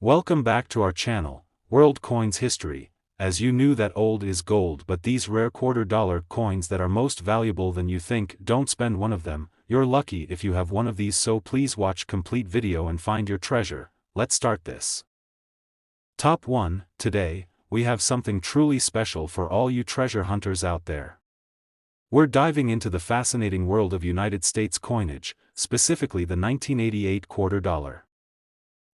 Welcome back to our channel, World Coins History. As you knew that old is gold, but these rare $quarter coins that are most valuable than you think, don't spend one of them. You're lucky if you have one of these, so please watch complete video and find your treasure. Let's start this. Top 1. Today, we have something truly special for all you treasure hunters out there. We're diving into the fascinating world of United States coinage, specifically the 1988 quarter dollar.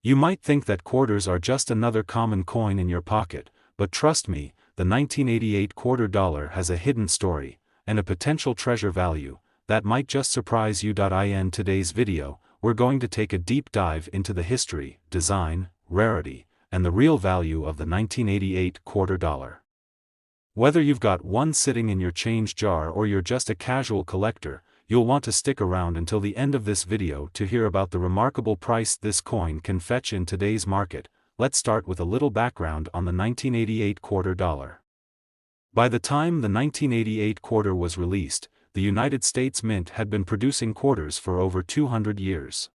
You might think that quarters are just another common coin in your pocket, but trust me, the 1988 quarter dollar has a hidden story, and a potential treasure value, that might just surprise you. In today's video, we're going to take a deep dive into the history, design, rarity, and the real value of the 1988 quarter dollar. Whether you've got one sitting in your change jar or you're just a casual collector, you'll want to stick around until the end of this video to hear about the remarkable price this coin can fetch in today's market. Let's start with a little background on the 1988 quarter dollar. By the time the 1988 quarter was released, the United States Mint had been producing quarters for over 200 years.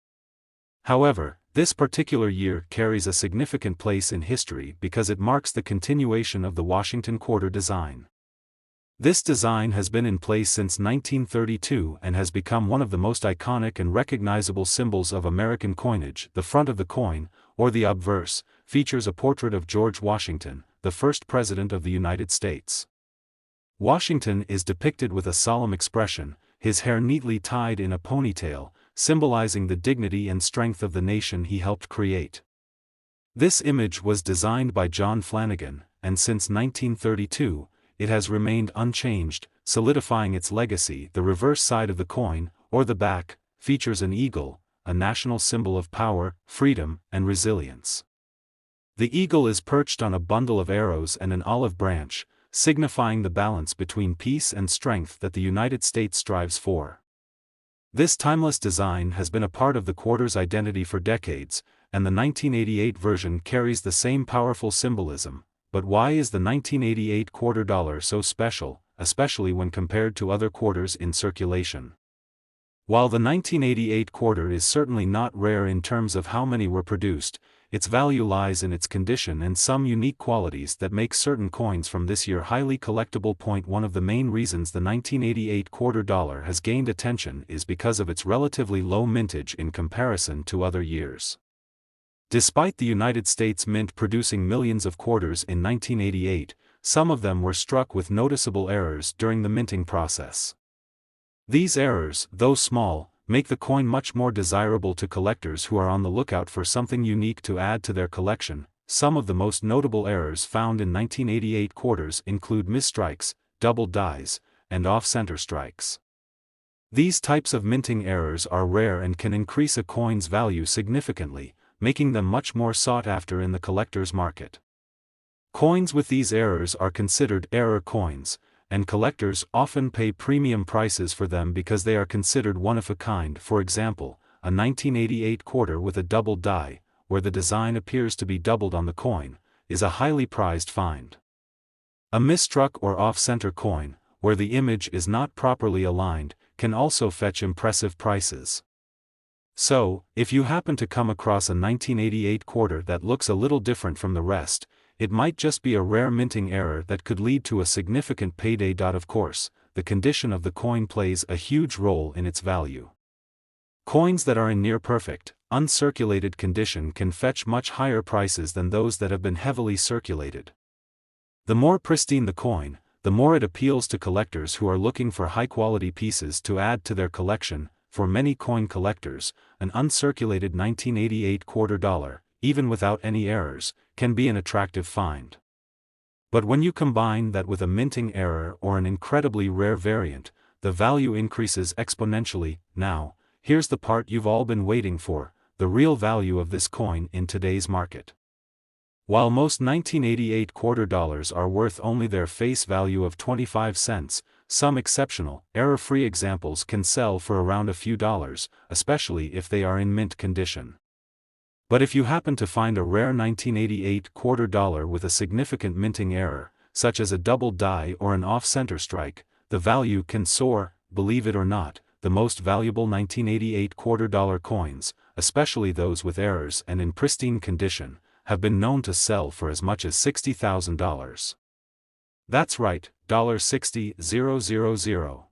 However, this particular year carries a significant place in history because it marks the continuation of the Washington quarter design. This design has been in place since 1932 and has become one of the most iconic and recognizable symbols of American coinage. The front of the coin, or the obverse, features a portrait of George Washington, the first president of the United States. Washington is depicted with a solemn expression, his hair neatly tied in a ponytail, symbolizing the dignity and strength of the nation he helped create. This image was designed by John Flanagan, and since 1932, it has remained unchanged, solidifying its legacy. The reverse side of the coin, or the back, features an eagle, a national symbol of power, freedom, and resilience. The eagle is perched on a bundle of arrows and an olive branch, signifying the balance between peace and strength that the United States strives for. This timeless design has been a part of the quarter's identity for decades, and the 1988 version carries the same powerful symbolism. But why is the 1988 quarter dollar so special, especially when compared to other quarters in circulation? While the 1988 quarter is certainly not rare in terms of how many were produced, its value lies in its condition and some unique qualities that make certain coins from this year highly collectible. One of the main reasons the 1988 quarter dollar has gained attention is because of its relatively low mintage in comparison to other years. Despite the United States Mint producing millions of quarters in 1988, some of them were struck with noticeable errors during the minting process. These errors, though small, make the coin much more desirable to collectors who are on the lookout for something unique to add to their collection. Some of the most notable errors found in 1988 quarters include misstrikes, double dies, and off-center strikes. These types of minting errors are rare and can increase a coin's value significantly, making them much more sought after in the collector's market. Coins with these errors are considered error coins, and collectors often pay premium prices for them because they are considered one of a kind. For example, a 1988 quarter with a double die, where the design appears to be doubled on the coin, is a highly prized find. A misstruck or off-center coin, where the image is not properly aligned, can also fetch impressive prices. So, if you happen to come across a 1988 quarter that looks a little different from the rest, it might just be a rare minting error that could lead to a significant payday. Of course, the condition of the coin plays a huge role in its value. Coins that are in near-perfect, uncirculated condition can fetch much higher prices than those that have been heavily circulated. The more pristine the coin, the more it appeals to collectors who are looking for high-quality pieces to add to their collection. For many coin collectors, an uncirculated 1988 quarter dollar, even without any errors, can be an attractive find. But when you combine that with a minting error or an incredibly rare variant, the value increases exponentially. Now, here's the part you've all been waiting for, the real value of this coin in today's market. While most 1988 quarter dollars are worth only their face value of 25 cents, some exceptional, error-free examples can sell for around a few dollars, especially if they are in mint condition. But if you happen to find a rare 1988 quarter dollar with a significant minting error, such as a double die or an off-center strike, the value can soar. Believe it or not, the most valuable 1988 quarter dollar coins, especially those with errors and in pristine condition, have been known to sell for as much as $60,000. That's right, $60,000.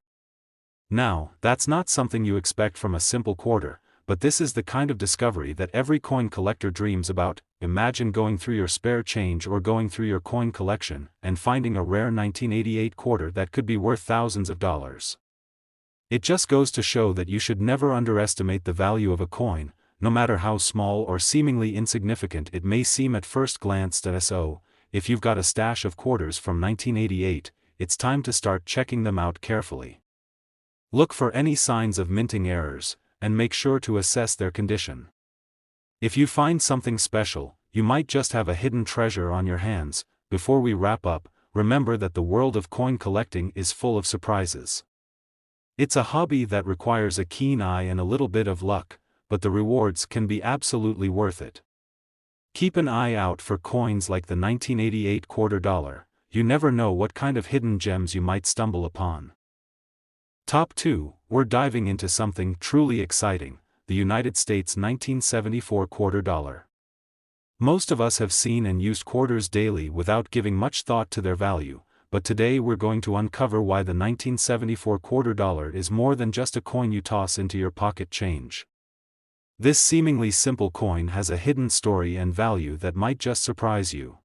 Now, that's not something you expect from a simple quarter, but this is the kind of discovery that every coin collector dreams about. Imagine going through your spare change or going through your coin collection and finding a rare 1988 quarter that could be worth thousands of dollars. It just goes to show that you should never underestimate the value of a coin, no matter how small or seemingly insignificant it may seem at first glance. So, if you've got a stash of quarters from 1988, it's time to start checking them out carefully. Look for any signs of minting errors, and make sure to assess their condition. If you find something special, you might just have a hidden treasure on your hands. Before we wrap up, remember that the world of coin collecting is full of surprises. It's a hobby that requires a keen eye and a little bit of luck, but the rewards can be absolutely worth it. Keep an eye out for coins like the 1988 quarter dollar. You never know what kind of hidden gems you might stumble upon. Top 2, we're diving into something truly exciting, the United States 1974 quarter dollar. Most of us have seen and used quarters daily without giving much thought to their value, but today we're going to uncover why the 1974 quarter dollar is more than just a coin you toss into your pocket change. This seemingly simple coin has a hidden story and value that might just surprise you.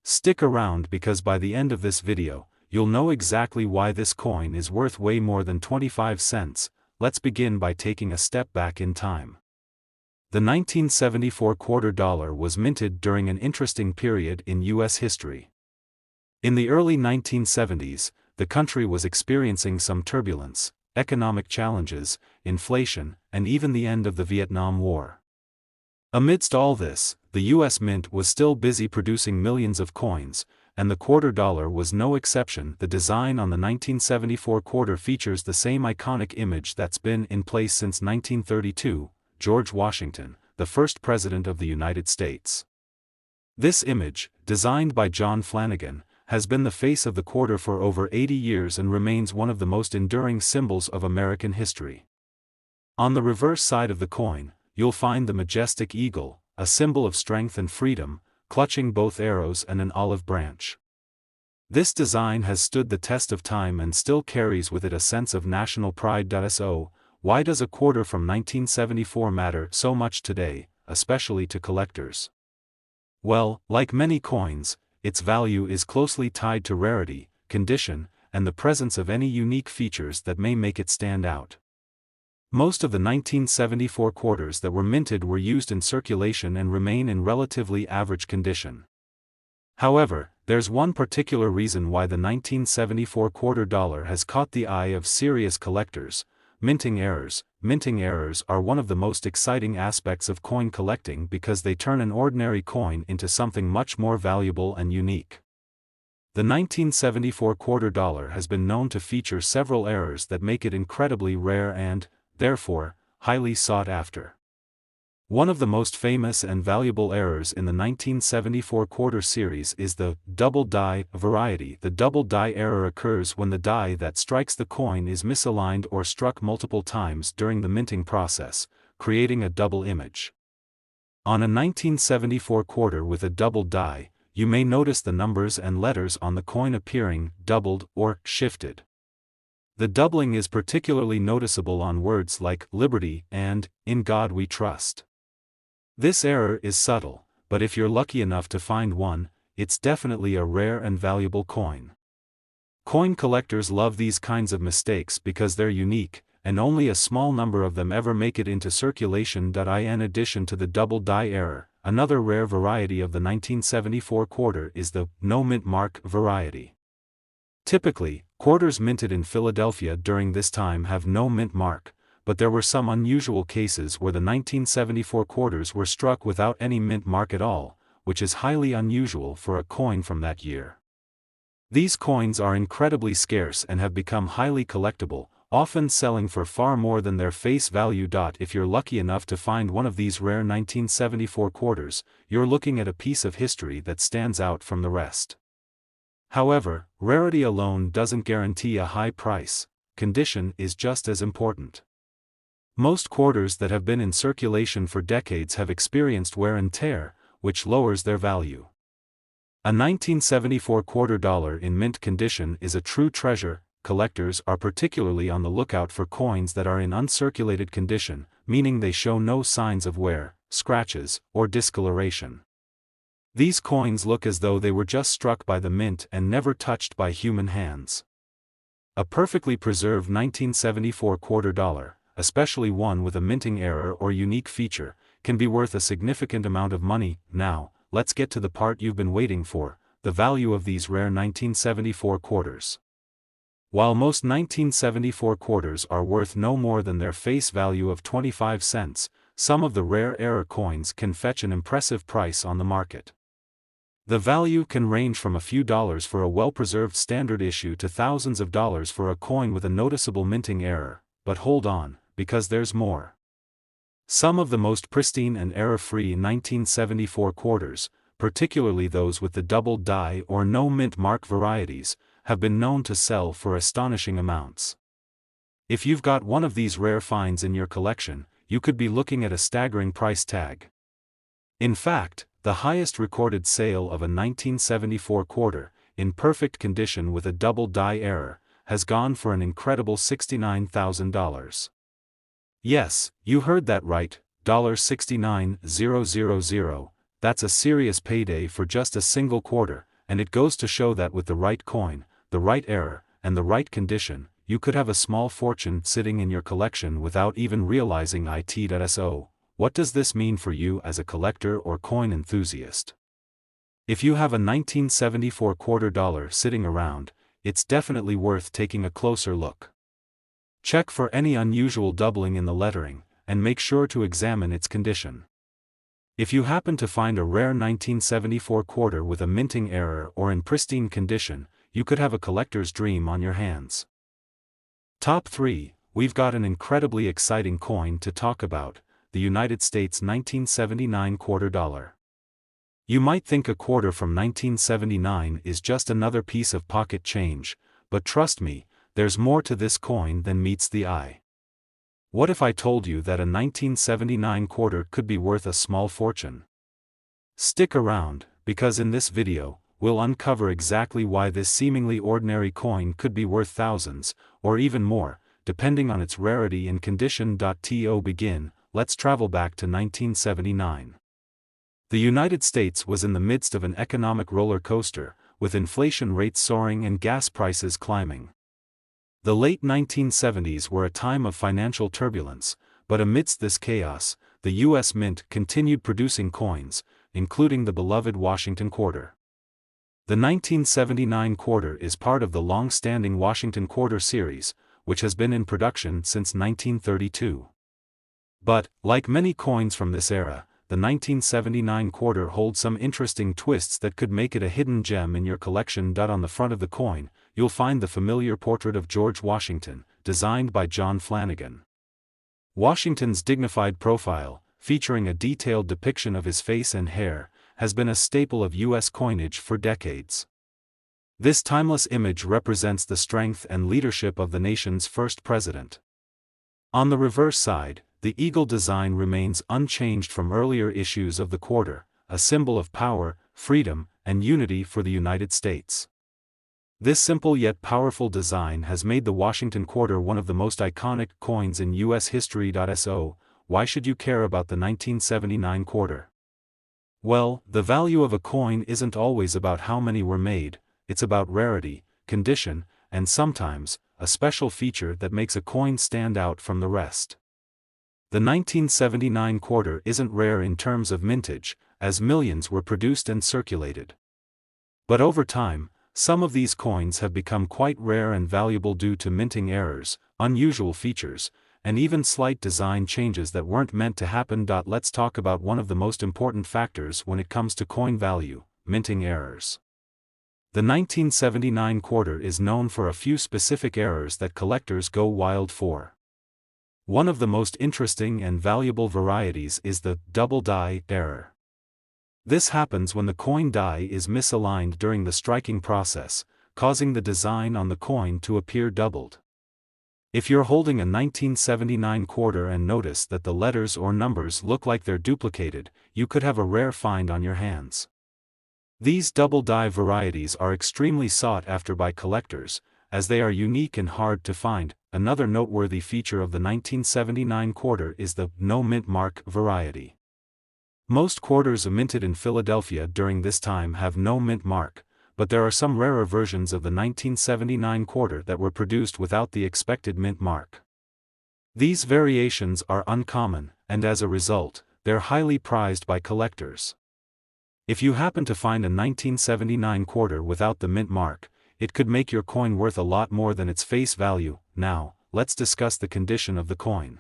Stick around because by the end of this video, you'll know exactly why this coin is worth way more than 25 cents. Let's begin by taking a step back in time. The 1974 quarter dollar was minted during an interesting period in U.S. history. In the early 1970s, the country was experiencing some turbulence, economic challenges, inflation, and even the end of the Vietnam War. Amidst all this, the U.S. Mint was still busy producing millions of coins, and the quarter dollar was no exception. The design on the 1974 quarter features the same iconic image that's been in place since 1932, George Washington, the first President of the United States. This image, designed by John Flanagan, has been the face of the quarter for over 80 years and remains one of the most enduring symbols of American history. On the reverse side of the coin, you'll find the majestic eagle, a symbol of strength and freedom, clutching both arrows and an olive branch. This design has stood the test of time and still carries with it a sense of national pride. So, why does a quarter from 1974 matter so much today, especially to collectors? Well, like many coins, its value is closely tied to rarity, condition, and the presence of any unique features that may make it stand out. Most of the 1974 quarters that were minted were used in circulation and remain in relatively average condition. However, there's one particular reason why the 1974 quarter dollar has caught the eye of serious collectors: minting errors. Minting errors are one of the most exciting aspects of coin collecting because they turn an ordinary coin into something much more valuable and unique. The 1974 quarter dollar has been known to feature several errors that make it incredibly rare and, therefore, highly sought after. One of the most famous and valuable errors in the 1974 quarter series is the double die variety. The double die error occurs when the die that strikes the coin is misaligned or struck multiple times during the minting process, creating a double image. On a 1974 quarter with a double die, you may notice the numbers and letters on the coin appearing doubled or shifted. The doubling is particularly noticeable on words like liberty and in God we trust. This error is subtle, but if you're lucky enough to find one, it's definitely a rare and valuable coin. Coin collectors love these kinds of mistakes because they're unique, and only a small number of them ever make it into circulation. In addition to the double die error, another rare variety of the 1974 quarter is the no mint mark variety. Typically, quarters minted in Philadelphia during this time have no mint mark, but there were some unusual cases where the 1974 quarters were struck without any mint mark at all, which is highly unusual for a coin from that year. These coins are incredibly scarce and have become highly collectible, often selling for far more than their face value. If you're lucky enough to find one of these rare 1974 quarters, you're looking at a piece of history that stands out from the rest. However, rarity alone doesn't guarantee a high price. Condition is just as important. Most quarters that have been in circulation for decades have experienced wear and tear, which lowers their value. A 1974 quarter dollar in mint condition is a true treasure. Collectors are particularly on the lookout for coins that are in uncirculated condition, meaning they show no signs of wear, scratches, or discoloration. These coins look as though they were just struck by the mint and never touched by human hands. A perfectly preserved 1974 quarter dollar, especially one with a minting error or unique feature, can be worth a significant amount of money. Now, let's get to the part you've been waiting for, the value of these rare 1974 quarters. While most 1974 quarters are worth no more than their face value of 25 cents, some of the rare error coins can fetch an impressive price on the market. The value can range from a few dollars for a well-preserved standard issue to thousands of dollars for a coin with a noticeable minting error, but hold on, because there's more. Some of the most pristine and error-free 1974 quarters, particularly those with the double die or no mint mark varieties, have been known to sell for astonishing amounts. If you've got one of these rare finds in your collection, you could be looking at a staggering price tag. In fact, the highest recorded sale of a 1974 quarter, in perfect condition with a double die error, has gone for an incredible $69,000. Yes, you heard that right, $69,000. That's a serious payday for just a single quarter, and it goes to show that with the right coin, the right error, and the right condition, you could have a small fortune sitting in your collection without even realizing it. So, what does this mean for you as a collector or coin enthusiast? If you have a 1974 quarter dollar sitting around, it's definitely worth taking a closer look. Check for any unusual doubling in the lettering, and make sure to examine its condition. If you happen to find a rare 1974 quarter with a minting error or in pristine condition, you could have a collector's dream on your hands. Top 3, we've got an incredibly exciting coin to talk about, the United States 1979 quarter dollar. You might think a quarter from 1979 is just another piece of pocket change, but trust me, there's more to this coin than meets the eye. What if I told you that a 1979 quarter could be worth a small fortune? Stick around, because in this video, we'll uncover exactly why this seemingly ordinary coin could be worth thousands, or even more, depending on its rarity and condition. To begin, let's travel back to 1979. The United States was in the midst of an economic roller coaster, with inflation rates soaring and gas prices climbing. The late 1970s were a time of financial turbulence, but amidst this chaos, the U.S. Mint continued producing coins, including the beloved Washington quarter. The 1979 quarter is part of the long-standing Washington quarter series, which has been in production since 1932. But, like many coins from this era, the 1979 quarter holds some interesting twists that could make it a hidden gem in your collection. On the front of the coin, you'll find the familiar portrait of George Washington, designed by John Flanagan. Washington's dignified profile, featuring a detailed depiction of his face and hair, has been a staple of U.S. coinage for decades. This timeless image represents the strength and leadership of the nation's first president. On the reverse side, the eagle design remains unchanged from earlier issues of the quarter, a symbol of power, freedom, and unity for the United States. This simple yet powerful design has made the Washington quarter one of the most iconic coins in U.S. history. So, why should you care about the 1979 quarter? Well, the value of a coin isn't always about how many were made, it's about rarity, condition, and sometimes, a special feature that makes a coin stand out from the rest. The 1979 quarter isn't rare in terms of mintage, as millions were produced and circulated. But over time, some of these coins have become quite rare and valuable due to minting errors, unusual features, and even slight design changes that weren't meant to happen. Let's talk about one of the most important factors when it comes to coin value, minting errors. The 1979 quarter is known for a few specific errors that collectors go wild for. One of the most interesting and valuable varieties is the double die error. This happens when the coin die is misaligned during the striking process, causing the design on the coin to appear doubled. If you're holding a 1979 quarter and notice that the letters or numbers look like they're duplicated, you could have a rare find on your hands. These double die varieties are extremely sought after by collectors, as they are unique and hard to find. Another noteworthy feature of the 1979 quarter is the no mint mark variety. Most quarters minted in Philadelphia during this time have no mint mark, but there are some rarer versions of the 1979 quarter that were produced without the expected mint mark. These variations are uncommon, and as a result, they're highly prized by collectors. If you happen to find a 1979 quarter without the mint mark, it could make your coin worth a lot more than its face value. Now, let's discuss the condition of the coin.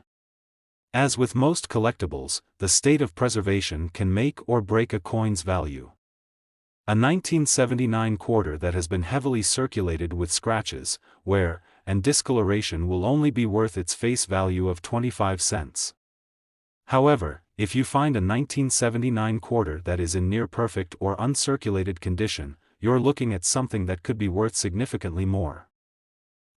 As with most collectibles, the state of preservation can make or break a coin's value. A 1979 quarter that has been heavily circulated with scratches, wear, and discoloration will only be worth its face value of 25 cents. However, if you find a 1979 quarter that is in near-perfect or uncirculated condition, you're looking at something that could be worth significantly more.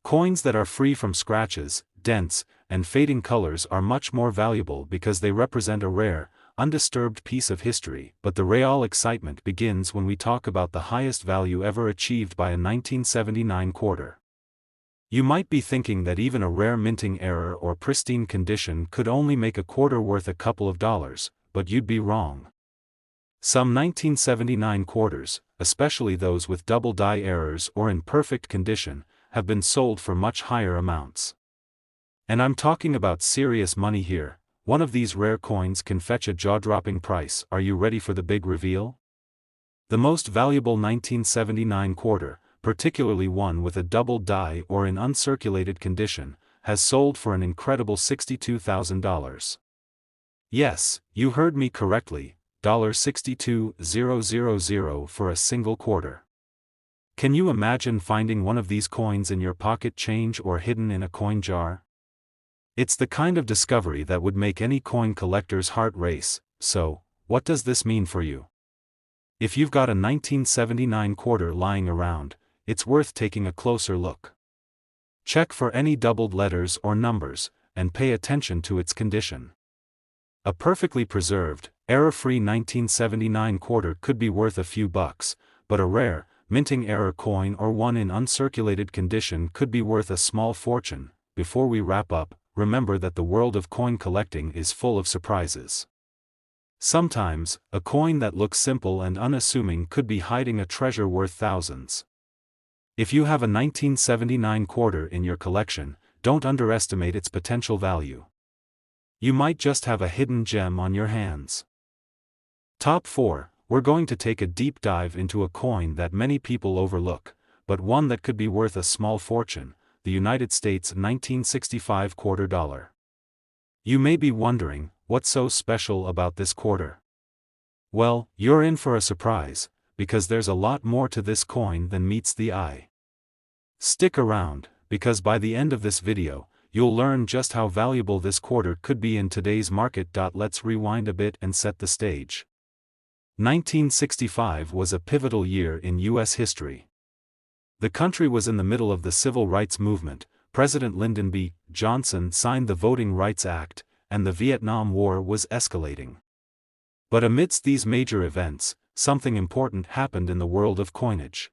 Coins that are free from scratches, dents, and fading colors are much more valuable because they represent a rare, undisturbed piece of history. But the real excitement begins when we talk about the highest value ever achieved by a 1979 quarter. You might be thinking that even a rare minting error or pristine condition could only make a quarter worth a couple of dollars, but you'd be wrong. Some 1979 quarters, especially those with double die errors or in perfect condition, have been sold for much higher amounts. And I'm talking about serious money here. One of these rare coins can fetch a jaw-dropping price. Are you ready for the big reveal? The most valuable 1979 quarter, particularly one with a double die or in uncirculated condition, has sold for an incredible $62,000. Yes, you heard me correctly, $62,000 for a single quarter. Can you imagine finding one of these coins in your pocket change or hidden in a coin jar? It's the kind of discovery that would make any coin collector's heart race. So, what does this mean for you? If you've got a 1979 quarter lying around, it's worth taking a closer look. Check for any doubled letters or numbers, and pay attention to its condition. A perfectly preserved, error-free 1979 quarter could be worth a few bucks, but a rare, minting error coin or one in uncirculated condition could be worth a small fortune. Before we wrap up, remember that the world of coin collecting is full of surprises. Sometimes, a coin that looks simple and unassuming could be hiding a treasure worth thousands. If you have a 1979 quarter in your collection, don't underestimate its potential value. You might just have a hidden gem on your hands. Top 4, we're going to take a deep dive into a coin that many people overlook, but one that could be worth a small fortune, the United States 1965 quarter dollar. You may be wondering, what's so special about this quarter? Well, you're in for a surprise, because there's a lot more to this coin than meets the eye. Stick around, because by the end of this video, you'll learn just how valuable this quarter could be in today's market. Let's rewind a bit and set the stage. 1965 was a pivotal year in U.S. history. The country was in the middle of the Civil Rights Movement, President Lyndon B. Johnson signed the Voting Rights Act, and the Vietnam War was escalating. But amidst these major events, something important happened in the world of coinage.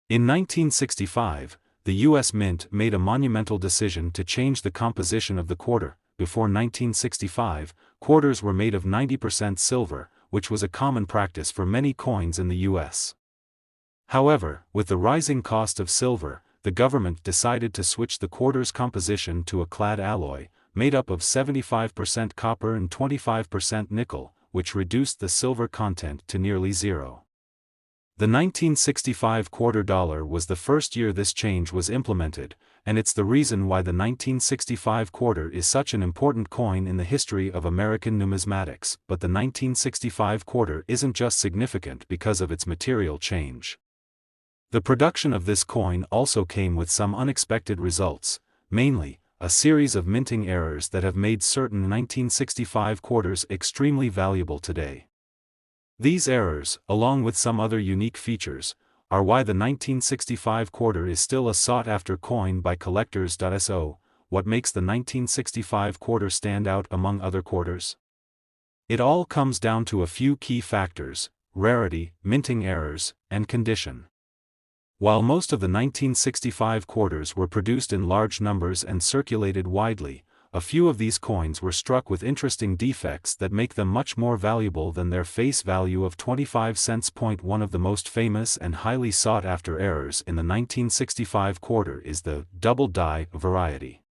In 1965, the U.S. Mint made a monumental decision to change the composition of the quarter. Before 1965, quarters were made of 90% silver, which was a common practice for many coins in the U.S. However, with the rising cost of silver, the government decided to switch the quarter's composition to a clad alloy, made up of 75% copper and 25% nickel, which reduced the silver content to nearly zero. The 1965 quarter dollar was the first year this change was implemented, and it's the reason why the 1965 quarter is such an important coin in the history of American numismatics. But the 1965 quarter isn't just significant because of its material change. The production of this coin also came with some unexpected results, mainly, a series of minting errors that have made certain 1965 quarters extremely valuable today. These errors, along with some other unique features, are why the 1965 quarter is still a sought-after coin by collectors. So, what makes the 1965 quarter stand out among other quarters? It all comes down to a few key factors: rarity, minting errors, and condition. While most of the 1965 quarters were produced in large numbers and circulated widely, a few of these coins were struck with interesting defects that make them much more valuable than their face value of 25 cents. One of the most famous and highly sought-after errors in the 1965 quarter is the double die variety.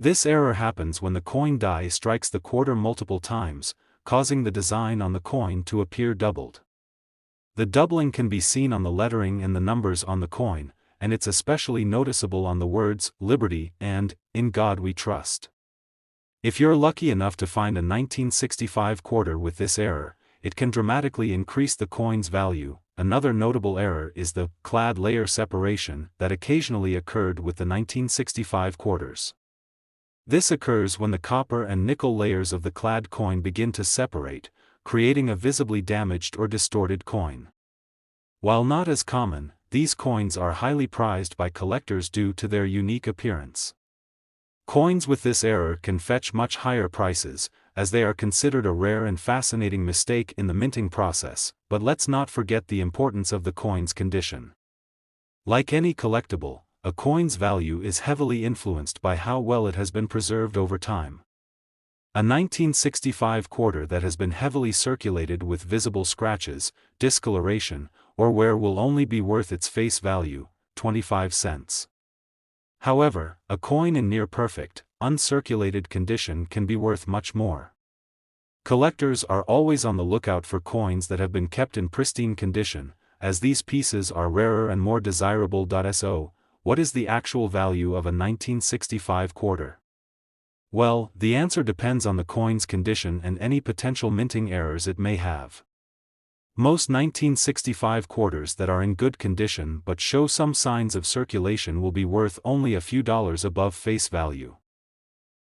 This error happens when the coin die strikes the quarter multiple times, causing the design on the coin to appear doubled. The doubling can be seen on the lettering and the numbers on the coin, and it's especially noticeable on the words "Liberty" and "In God We Trust." If you're lucky enough to find a 1965 quarter with this error, it can dramatically increase the coin's value. Another notable error is the clad layer separation that occasionally occurred with the 1965 quarters. This occurs when the copper and nickel layers of the clad coin begin to separate, creating a visibly damaged or distorted coin. While not as common, these coins are highly prized by collectors due to their unique appearance. Coins with this error can fetch much higher prices, as they are considered a rare and fascinating mistake in the minting process, but let's not forget the importance of the coin's condition. Like any collectible, a coin's value is heavily influenced by how well it has been preserved over time. A 1965 quarter that has been heavily circulated with visible scratches, discoloration, or wear will only be worth its face value, 25 cents. However, a coin in near-perfect, uncirculated condition can be worth much more. Collectors are always on the lookout for coins that have been kept in pristine condition, as these pieces are rarer and more desirable. So, what is the actual value of a 1965 quarter? Well, the answer depends on the coin's condition and any potential minting errors it may have. Most 1965 quarters that are in good condition but show some signs of circulation will be worth only a few dollars above face value.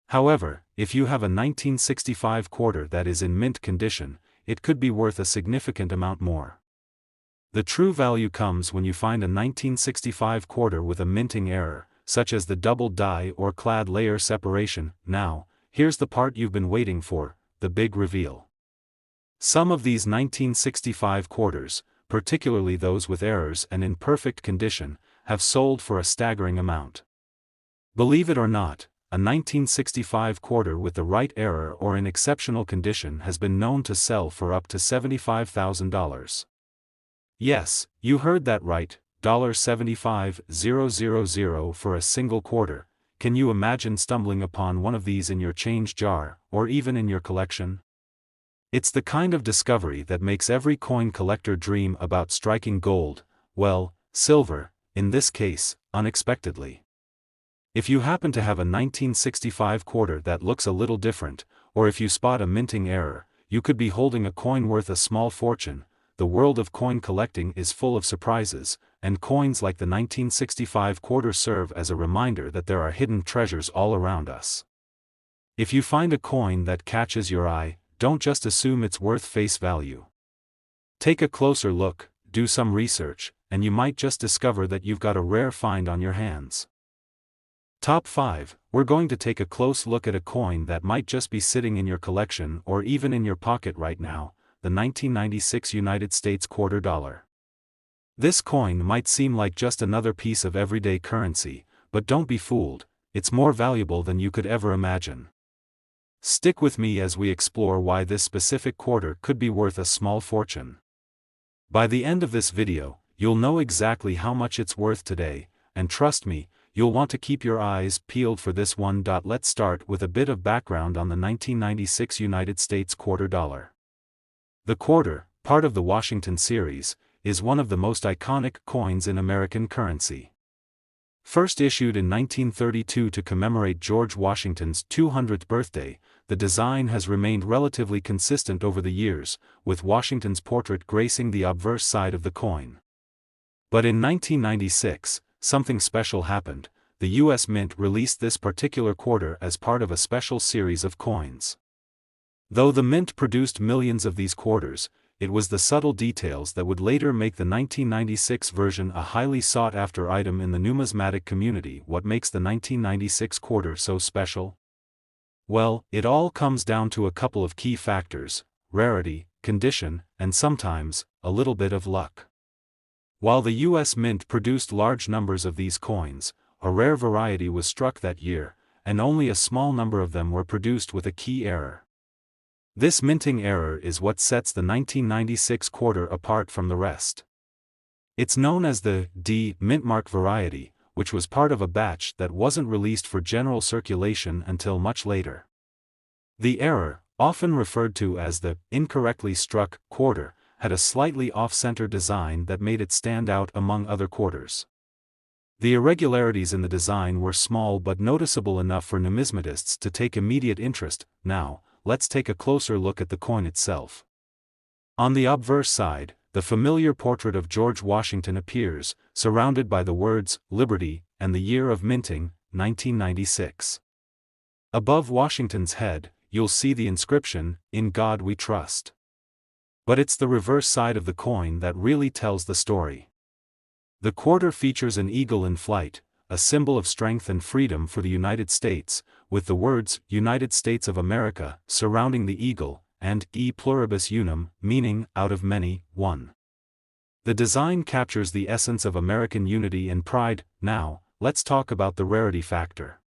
However, if you have a 1965 quarter that is in mint condition, it could be worth a significant amount more. The true value comes when you find a 1965 quarter with a minting error, such as the double die or clad layer separation. Now, here's the part you've been waiting for, the big reveal. Some of these 1965 quarters, particularly those with errors and in perfect condition, have sold for a staggering amount. Believe it or not, a 1965 quarter with the right error or in exceptional condition has been known to sell for up to $75,000. Yes, you heard that right, $75,000 for a single quarter. Can you imagine stumbling upon one of these in your change jar, or even in your collection? It's the kind of discovery that makes every coin collector dream about striking gold, well, silver, in this case, unexpectedly. If you happen to have a 1965 quarter that looks a little different, or if you spot a minting error, you could be holding a coin worth a small fortune. The world of coin collecting is full of surprises, and coins like the 1965 quarter serve as a reminder that there are hidden treasures all around us. If you find a coin that catches your eye, don't just assume it's worth face value. Take a closer look, do some research, and you might just discover that you've got a rare find on your hands. Top 5, we're going to take a close look at a coin that might just be sitting in your collection or even in your pocket right now, the 1996 United States quarter dollar. This coin might seem like just another piece of everyday currency, but don't be fooled, it's more valuable than you could ever imagine. Stick with me as we explore why this specific quarter could be worth a small fortune. By the end of this video, you'll know exactly how much it's worth today, and trust me, you'll want to keep your eyes peeled for this one. Let's start with a bit of background on the 1996 United States quarter dollar. The quarter, part of the Washington series, is one of the most iconic coins in American currency. First issued in 1932 to commemorate George Washington's 200th birthday, the design has remained relatively consistent over the years, with Washington's portrait gracing the obverse side of the coin. But in 1996, something special happened. The U.S. Mint released this particular quarter as part of a special series of coins. Though the Mint produced millions of these quarters, it was the subtle details that would later make the 1996 version a highly sought-after item in the numismatic community. What makes the 1996 quarter so special? Well, it all comes down to a couple of key factors: rarity, condition, and sometimes, a little bit of luck. While the U.S. Mint produced large numbers of these coins, a rare variety was struck that year, and only a small number of them were produced with a key error. This minting error is what sets the 1996 quarter apart from the rest. It's known as the D Mintmark variety, which was part of a batch that wasn't released for general circulation until much later. The error, often referred to as the incorrectly struck quarter, had a slightly off-center design that made it stand out among other quarters. The irregularities in the design were small but noticeable enough for numismatists to take immediate interest. Now, let's take a closer look at the coin itself. On the obverse side, the familiar portrait of George Washington appears, surrounded by the words, Liberty, and the year of minting, 1996. Above Washington's head, you'll see the inscription, In God We Trust. But it's the reverse side of the coin that really tells the story. The quarter features an eagle in flight, a symbol of strength and freedom for the United States, with the words, United States of America, surrounding the eagle, and E pluribus unum, meaning, out of many, one. The design captures the essence of American unity and pride. Now, let's talk about the rarity factor.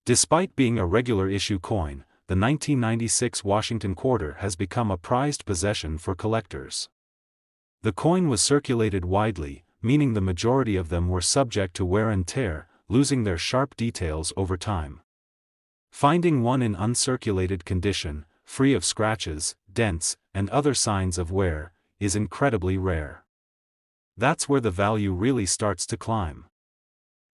Despite being a regular issue coin, the 1996 Washington quarter has become a prized possession for collectors. The coin was circulated widely, meaning the majority of them were subject to wear and tear, losing their sharp details over time. Finding one in uncirculated condition, free of scratches, dents, and other signs of wear, is incredibly rare. That's where the value really starts to climb.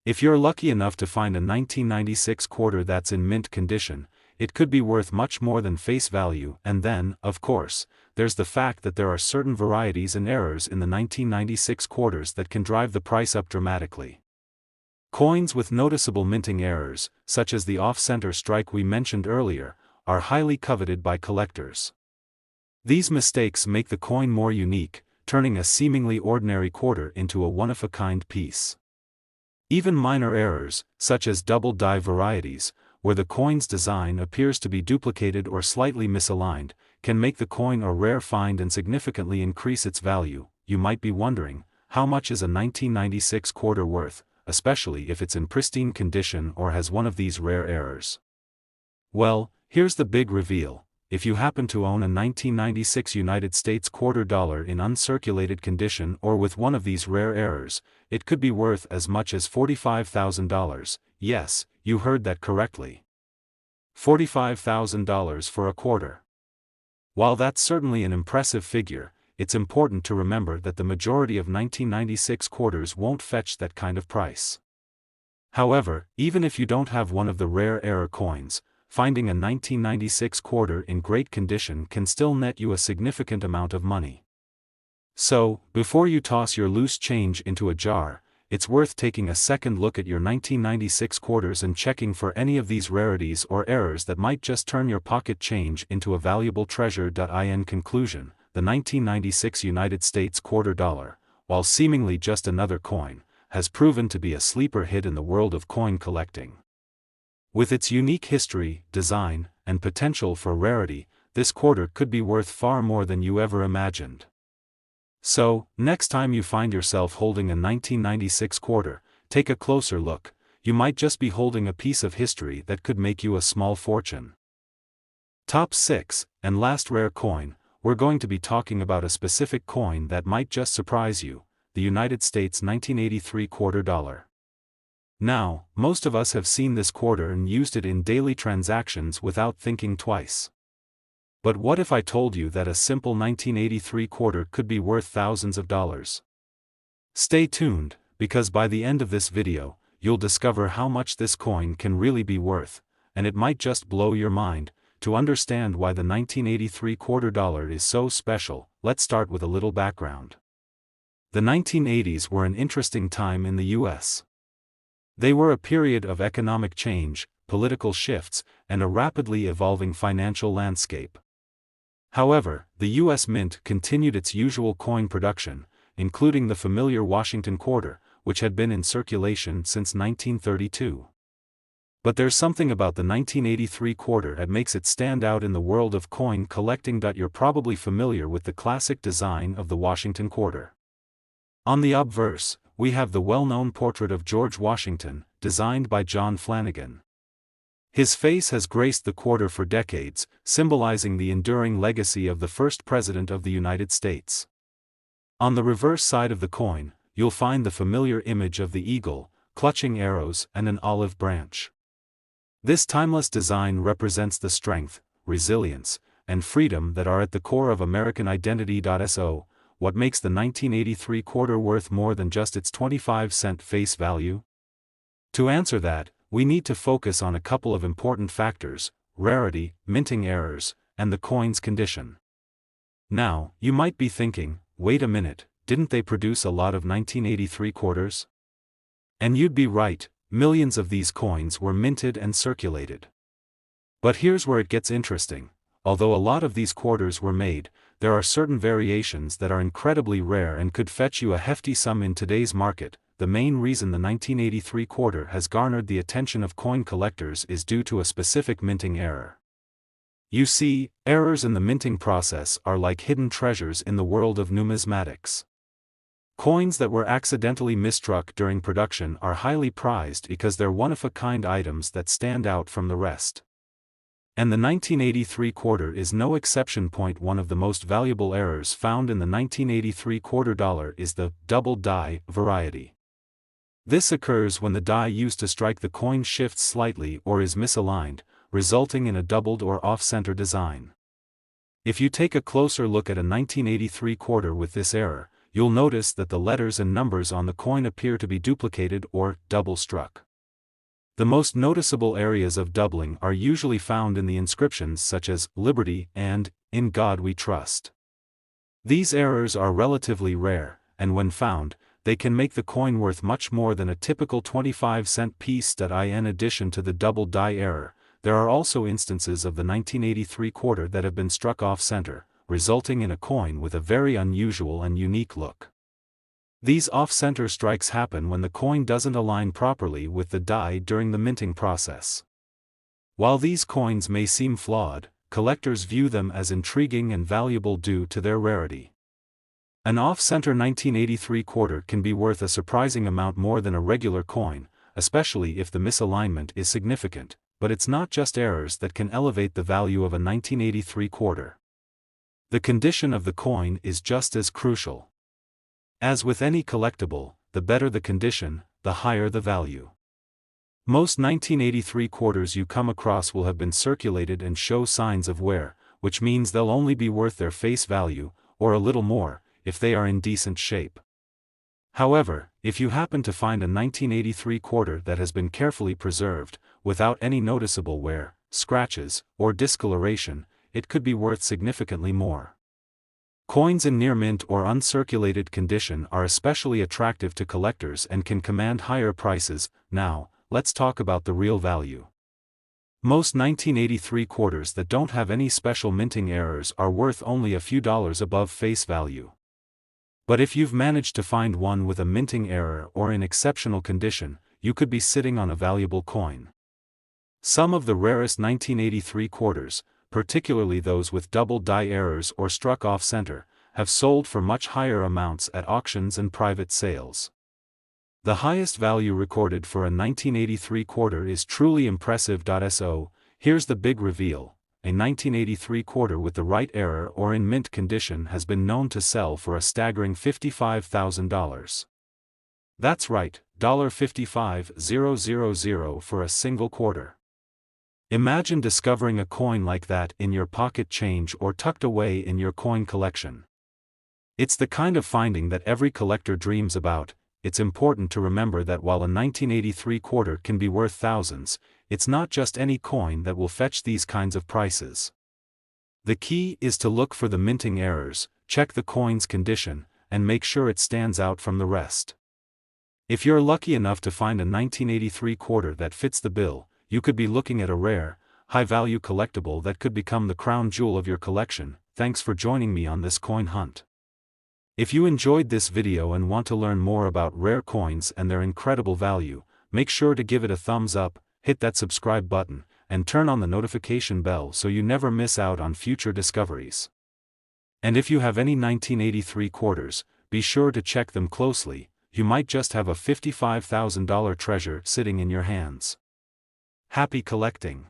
If you're lucky enough to find a 1996 quarter that's in mint condition, it could be worth much more than face value. And then, of course, there's the fact that there are certain varieties and errors in the 1996 quarters that can drive the price up dramatically. Coins with noticeable minting errors, such as the off-center strike we mentioned earlier, are highly coveted by collectors. These mistakes make the coin more unique, turning a seemingly ordinary quarter into a one-of-a-kind piece. Even minor errors, such as double die varieties, where the coin's design appears to be duplicated or slightly misaligned, can make the coin a rare find and significantly increase its value. You might be wondering, how much is a 1996 quarter worth, especially if it's in pristine condition or has one of these rare errors? Well, here's the big reveal. If you happen to own a 1996 United States quarter dollar in uncirculated condition or with one of these rare errors, it could be worth as much as $45,000. Yes, you heard that correctly. $45,000 for a quarter. While that's certainly an impressive figure, it's important to remember that the majority of 1996 quarters won't fetch that kind of price. However, even if you don't have one of the rare error coins, finding a 1996 quarter in great condition can still net you a significant amount of money. So, before you toss your loose change into a jar, it's worth taking a second look at your 1996 quarters and checking for any of these rarities or errors that might just turn your pocket change into a valuable treasure. In conclusion, the 1996 United States quarter dollar, while seemingly just another coin, has proven to be a sleeper hit in the world of coin collecting. With its unique history, design, and potential for rarity, this quarter could be worth far more than you ever imagined. So, next time you find yourself holding a 1996 quarter, take a closer look. You might just be holding a piece of history that could make you a small fortune. Top 6, and last rare coin, we're going to be talking about a specific coin that might just surprise you, the United States 1983 quarter dollar. Now, most of us have seen this quarter and used it in daily transactions without thinking twice. But what if I told you that a simple 1983 quarter could be worth thousands of dollars? Stay tuned, because by the end of this video, you'll discover how much this coin can really be worth, and it might just blow your mind. To understand why the 1983 quarter dollar is so special, let's start with a little background. The 1980s were an interesting time in the U.S. They were a period of economic change, political shifts, and a rapidly evolving financial landscape. However, the U.S. Mint continued its usual coin production, including the familiar Washington quarter, which had been in circulation since 1932. But there's something about the 1983 quarter that makes it stand out in the world of coin collecting. You're probably familiar with the classic design of the Washington quarter. On the obverse, we have the well-known portrait of George Washington, designed by John Flanagan. His face has graced the quarter for decades, symbolizing the enduring legacy of the first President of the United States. On the reverse side of the coin, you'll find the familiar image of the eagle, clutching arrows and an olive branch. This timeless design represents the strength, resilience, and freedom that are at the core of American identity. So, what makes the 1983 quarter worth more than just its 25-cent face value? To answer that, we need to focus on a couple of important factors: rarity, minting errors, and the coin's condition. Now, you might be thinking, wait a minute, didn't they produce a lot of 1983 quarters? And you'd be right, millions of these coins were minted and circulated. But here's where it gets interesting. Although a lot of these quarters were made, there are certain variations that are incredibly rare and could fetch you a hefty sum in today's market. The main reason the 1983 quarter has garnered the attention of coin collectors is due to a specific minting error. You see, errors in the minting process are like hidden treasures in the world of numismatics. Coins that were accidentally misstruck during production are highly prized because they're one-of-a-kind items that stand out from the rest. And the 1983 quarter is no exception. One of the most valuable errors found in the 1983 quarter dollar is the double die variety. This occurs when the die used to strike the coin shifts slightly or is misaligned, resulting in a doubled or off-center design. If you take a closer look at a 1983 quarter with this error, you'll notice that the letters and numbers on the coin appear to be duplicated or double-struck. The most noticeable areas of doubling are usually found in the inscriptions such as "Liberty" and "In God We Trust." These errors are relatively rare, and when found, they can make the coin worth much more than a typical 25-cent piece. In addition to the double die error, there are also instances of the 1983 quarter that have been struck off-center, resulting in a coin with a very unusual and unique look. These off-center strikes happen when the coin doesn't align properly with the die during the minting process. While these coins may seem flawed, collectors view them as intriguing and valuable due to their rarity. An off-center 1983 quarter can be worth a surprising amount more than a regular coin, especially if the misalignment is significant, but it's not just errors that can elevate the value of a 1983 quarter. The condition of the coin is just as crucial. As with any collectible, the better the condition, the higher the value. Most 1983 quarters you come across will have been circulated and show signs of wear, which means they'll only be worth their face value, or a little more, if they are in decent shape. However, if you happen to find a 1983 quarter that has been carefully preserved, without any noticeable wear, scratches, or discoloration, it could be worth significantly more. Coins in near mint or uncirculated condition are especially attractive to collectors and can command higher prices. Now, let's talk about the real value. Most 1983 quarters that don't have any special minting errors are worth only a few dollars above face value. But if you've managed to find one with a minting error or in exceptional condition, you could be sitting on a valuable coin. Some of the rarest 1983 quarters, particularly those with double die errors or struck off-center, have sold for much higher amounts at auctions and private sales. The highest value recorded for a 1983 quarter is truly impressive. So, here's the big reveal: a 1983 quarter with the right error or in mint condition has been known to sell for a staggering $55,000. That's right, $55,000 for a single quarter. Imagine discovering a coin like that in your pocket change or tucked away in your coin collection. It's the kind of finding that every collector dreams about. It's important to remember that while a 1983 quarter can be worth thousands, it's not just any coin that will fetch these kinds of prices. The key is to look for the minting errors, check the coin's condition, and make sure it stands out from the rest. If you're lucky enough to find a 1983 quarter that fits the bill, you could be looking at a rare, high-value collectible that could become the crown jewel of your collection. thanks for joining me on this coin hunt. If you enjoyed this video and want to learn more about rare coins and their incredible value, make sure to give it a thumbs up, hit that subscribe button, and turn on the notification bell so you never miss out on future discoveries. And if you have any 1983 quarters, be sure to check them closely. You might just have a $55,000 treasure sitting in your hands. Happy collecting!